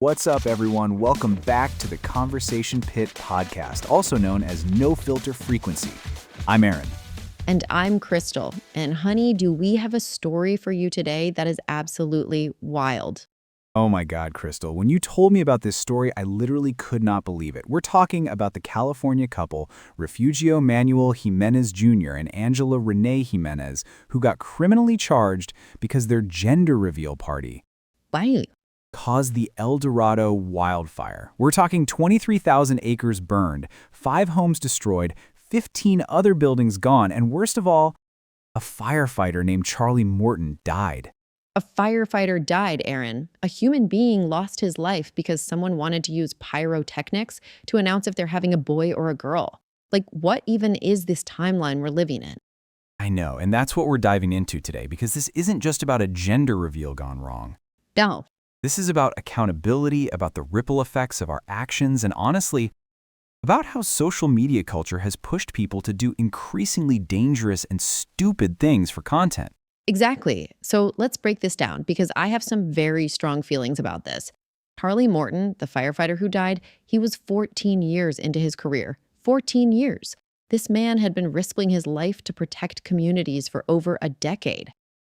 What's up, everyone? Welcome back to the Conversation Pit podcast, also known as No Filter Frequency. I'm Aaron. And I'm Crystal. And honey, do we have a story for you today that is absolutely wild? Oh my God, Crystal. When you told me about this story, I literally could not believe it. We're talking about the California couple, Refugio Manuel Jimenez Jr. and Angela Renee Jimenez, who got criminally charged because their gender reveal party Wow. caused the El Dorado wildfire. We're talking 23,000 acres burned, 5 homes destroyed, 15 other buildings gone, and worst of all, a firefighter named Charlie Morton died. A firefighter died, Aaron. A human being lost his life because someone wanted to use pyrotechnics to announce if they're having a boy or a girl. Like, what even is this timeline we're living in? I know, and that's what we're diving into today, because this isn't just about a gender reveal gone wrong. No. This is about accountability, about the ripple effects of our actions, and honestly, about how social media culture has pushed people to do increasingly dangerous and stupid things for content. Exactly. So let's break this down because I have some very strong feelings about this. Charlie Morton, the firefighter who died, he was 14 years into his career. 14 years. This man had been risking his life to protect communities for over a decade.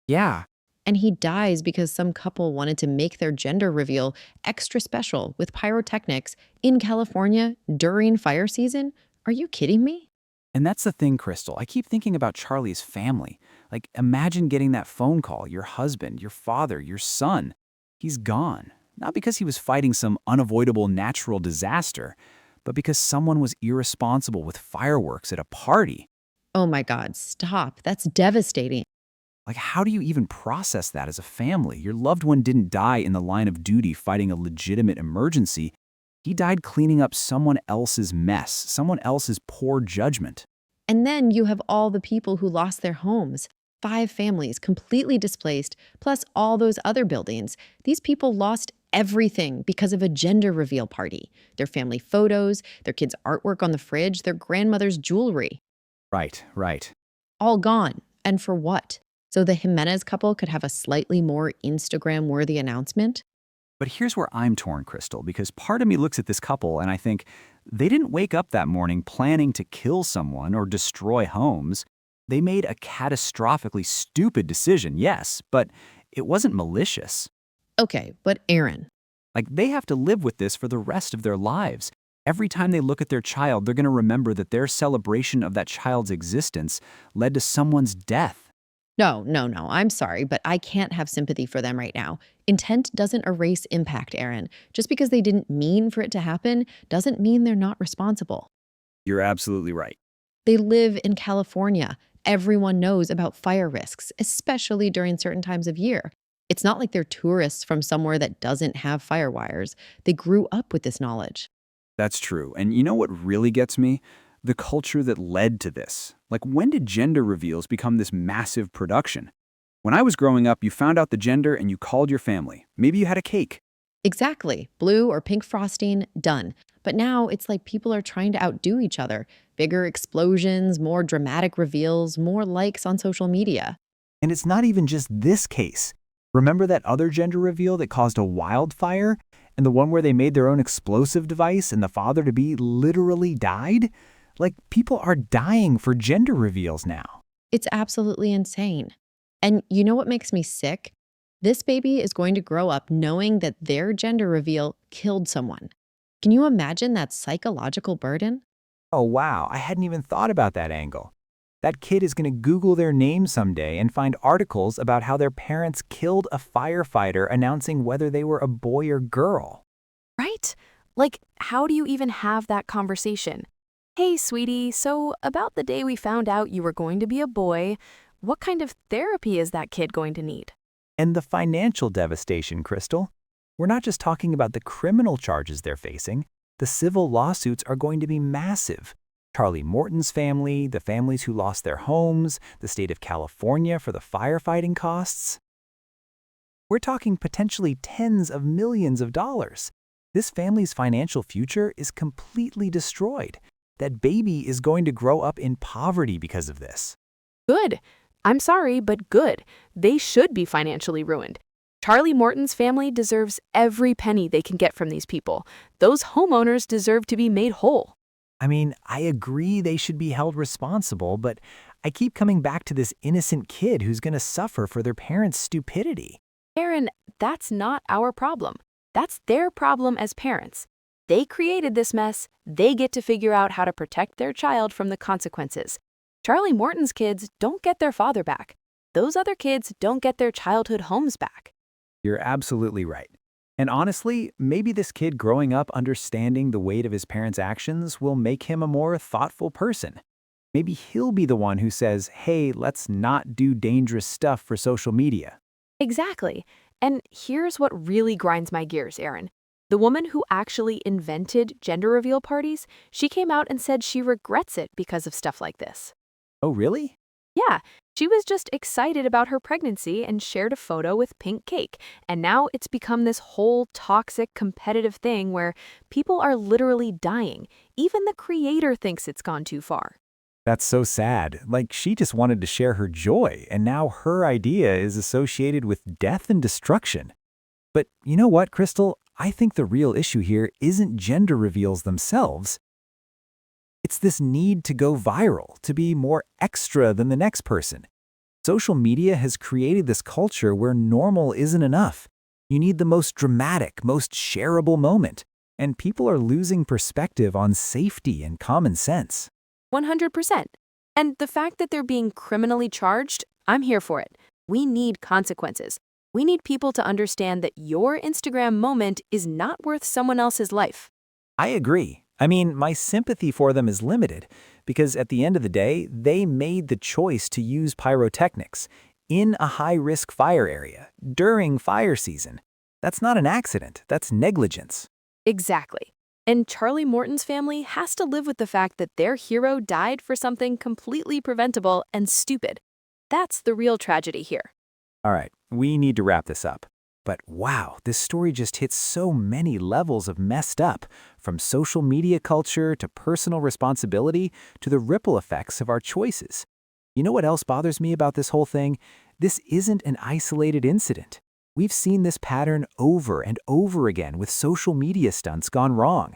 Yeah. And he dies because some couple wanted to make their gender reveal extra special with pyrotechnics in California during fire season? Are you kidding me? And that's the thing, Crystal. I keep thinking about Charlie's family. Like, imagine getting that phone call, your husband, your father, your son. He's gone. Not because he was fighting some unavoidable natural disaster, but because someone was irresponsible with fireworks at a party. Oh my God, stop. That's devastating. Like, how do you even process that as a family? Your loved one didn't die in the line of duty fighting a legitimate emergency. He died cleaning up someone else's mess, someone else's poor judgment. And then you have all the people who lost their homes. 5 families completely displaced, plus all those other buildings. These people lost everything because of a gender reveal party. Their family photos, their kids' artwork on the fridge, their grandmother's jewelry. Right. All gone. And for what? So the Jimenez couple could have a slightly more Instagram-worthy announcement? But here's where I'm torn, Crystal, because part of me looks at this couple and I think they didn't wake up that morning planning to kill someone or destroy homes. They made a catastrophically stupid decision, yes, but it wasn't malicious. Okay, but Aaron, Like, they have to live with this for the rest of their lives. Every time they look at their child, they're going to remember that their celebration of that child's existence led to someone's death. no, I'm sorry, but I can't have sympathy for them right now. Intent doesn't erase impact, Aaron. Just because they didn't mean for it to happen doesn't mean they're not responsible. You're absolutely right. They live in California. Everyone knows about fire risks, especially during certain times of year. It's not like they're tourists from somewhere that doesn't have fire wires. They grew up with this knowledge. That's true. And you know what really gets me? The culture that led to this. Like, when did gender reveals become this massive production? When I was growing up, you found out the gender and you called your family. Maybe you had a cake. Exactly. Blue or pink frosting, done. But now it's like people are trying to outdo each other. Bigger explosions, more dramatic reveals, more likes on social media. And it's not even just this case. Remember that other gender reveal that caused a wildfire? And the one where they made their own explosive device and the father-to-be literally died? Like, people are dying for gender reveals now. It's absolutely insane. And you know what makes me sick? This baby is going to grow up knowing that their gender reveal killed someone. Can you imagine that psychological burden? Oh, wow, I hadn't even thought about that angle. That kid is going to Google their name someday and find articles about how their parents killed a firefighter announcing whether they were a boy or girl. Right? Like, how do you even have that conversation? Hey, sweetie, so about the day we found out you were going to be a boy, what kind of therapy is that kid going to need? And the financial devastation, Crystal. We're not just talking about the criminal charges they're facing. The civil lawsuits are going to be massive. Charlie Morton's family, the families who lost their homes, the state of California for the firefighting costs. We're talking potentially tens of millions of dollars. This family's financial future is completely destroyed. That baby is going to grow up in poverty because of this. Good. I'm sorry, but good. They should be financially ruined. Charlie Morton's family deserves every penny they can get from these people. Those homeowners deserve to be made whole. I mean, I agree they should be held responsible, but I keep coming back to this innocent kid who's going to suffer for their parents' stupidity. Aaron, that's not our problem. That's their problem as parents. They created this mess. They get to figure out how to protect their child from the consequences. Charlie Morton's kids don't get their father back. Those other kids don't get their childhood homes back. You're absolutely right. And honestly, maybe this kid growing up understanding the weight of his parents' actions will make him a more thoughtful person. Maybe he'll be the one who says, hey, let's not do dangerous stuff for social media. Exactly. And here's what really grinds my gears, Aaron. The woman who actually invented gender reveal parties, she came out and said she regrets it because of stuff like this. Oh, really? Yeah, she was just excited about her pregnancy and shared a photo with pink cake. And now it's become this whole toxic, competitive thing where people are literally dying. Even the creator thinks it's gone too far. That's so sad. Like, she just wanted to share her joy, and now her idea is associated with death and destruction. But you know what, Crystal? I think the real issue here isn't gender reveals themselves. It's this need to go viral, to be more extra than the next person. Social media has created this culture where normal isn't enough. You need the most dramatic, most shareable moment. And people are losing perspective on safety and common sense. 100%. And the fact that they're being criminally charged, I'm here for it. We need consequences. We need people to understand that your Instagram moment is not worth someone else's life. I agree. I mean, my sympathy for them is limited because at the end of the day, they made the choice to use pyrotechnics in a high-risk fire area during fire season. That's not an accident. That's negligence. Exactly. And Charlie Morton's family has to live with the fact that their hero died for something completely preventable and stupid. That's the real tragedy here. All right, we need to wrap this up. But wow, this story just hits so many levels of messed up, from social media culture to personal responsibility to the ripple effects of our choices. You know what else bothers me about this whole thing? This isn't an isolated incident. We've seen this pattern over and over again with social media stunts gone wrong.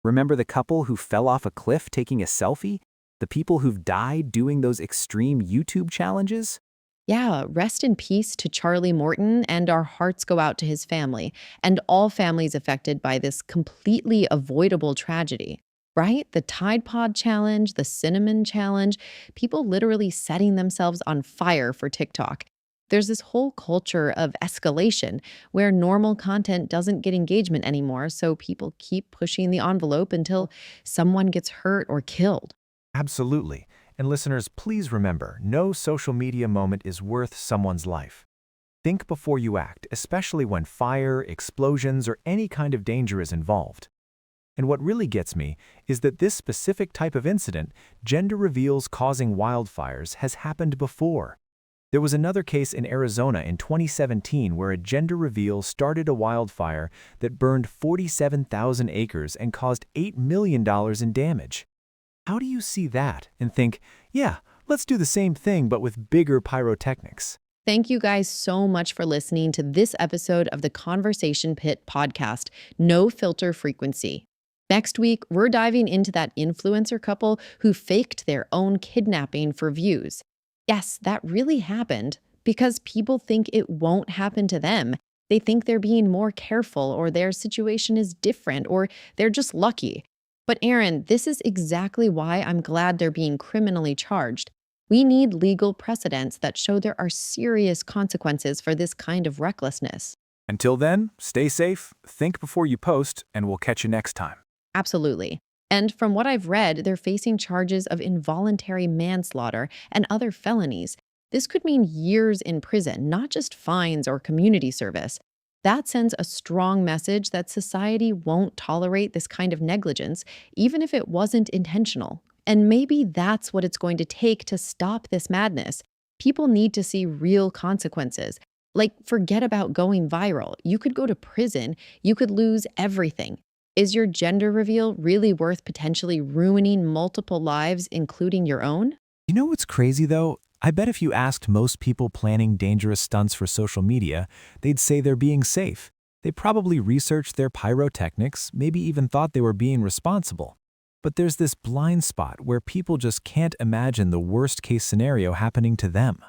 Remember the couple who fell off a cliff taking a selfie? The people who've died doing those extreme YouTube challenges? Yeah, rest in peace to Charlie Morton, and our hearts go out to his family and all families affected by this completely avoidable tragedy. Right? The Tide Pod challenge, the cinnamon challenge, people literally setting themselves on fire for TikTok. There's this whole culture of escalation where normal content doesn't get engagement anymore, so people keep pushing the envelope until someone gets hurt or killed. Absolutely. And listeners, please remember, no social media moment is worth someone's life. Think before you act, especially when fire, explosions, or any kind of danger is involved. And what really gets me is that this specific type of incident, gender reveals causing wildfires, has happened before. There was another case in Arizona in 2017 where a gender reveal started a wildfire that burned 47,000 acres and caused $8 million in damage. How do you see that and think, yeah, let's do the same thing but with bigger pyrotechnics? Thank you guys so much for listening to this episode of the Conversation Pit podcast, No Filter Frequency. Next week, we're diving into that influencer couple who faked their own kidnapping for views. Yes, that really happened because people think it won't happen to them. They think they're being more careful or their situation is different or they're just lucky. But Aaron, this is exactly why I'm glad they're being criminally charged. We need legal precedents that show there are serious consequences for this kind of recklessness. Until then, stay safe, think before you post, and we'll catch you next time. Absolutely. And from what I've read, they're facing charges of involuntary manslaughter and other felonies. This could mean years in prison, not just fines or community service. That sends a strong message that society won't tolerate this kind of negligence, even if it wasn't intentional. And maybe that's what it's going to take to stop this madness. People need to see real consequences. Like, forget about going viral. You could go to prison. You could lose everything. Is your gender reveal really worth potentially ruining multiple lives, including your own? You know what's crazy though? I bet if you asked most people planning dangerous stunts for social media, they'd say they're being safe. They probably researched their pyrotechnics, maybe even thought they were being responsible. But there's this blind spot where people just can't imagine the worst case scenario happening to them.